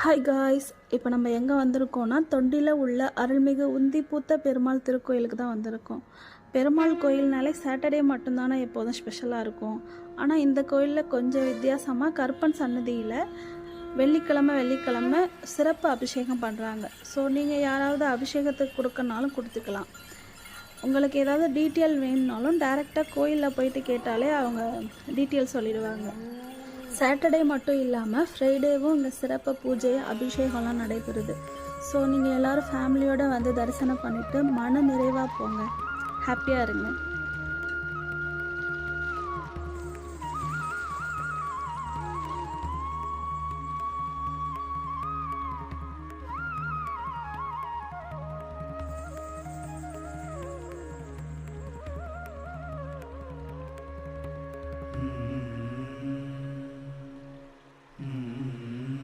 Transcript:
Hi guys, இப்போ நம்ம எங்கே வந்திருக்கோம்னா தொண்டியில் உள்ள அருள்மிகு உந்தி பூத்த பெருமாள் திருக்கோயிலுக்கு தான் வந்திருக்கோம். பெருமாள் கோயில்னாலே சாட்டர்டே மட்டும்தானே எப்போதும் ஸ்பெஷலாக இருக்கும். ஆனால் இந்த கோயிலில் கொஞ்சம் வித்தியாசமாக கருப்பன் சன்னதியில் வெள்ளிக்கிழமை சிறப்பு அபிஷேகம் பண்ணுறாங்க. ஸோ நீங்கள் யாராவது அபிஷேகத்துக்கு கொடுக்கனாலும் கொடுத்துக்கலாம். உங்களுக்கு ஏதாவது டீட்டெயில் வேணும்னாலும் டைரெக்டாக கோயிலில் போயிட்டு கேட்டாலே அவங்க டீட்டெயில் சொல்லிடுவாங்க. சாட்டர்டே மட்டும் இல்லாமல் ஃப்ரைடேவும் இங்கே சிறப்பு பூஜை அபிஷேகம்லாம் நடைபெறுது. ஸோ நீங்கள் எல்லோரும் ஃபேமிலியோடு வந்து தரிசனம் பண்ணிவிட்டு மன நிறைவாக போங்க, ஹாப்பியாக இருங்க.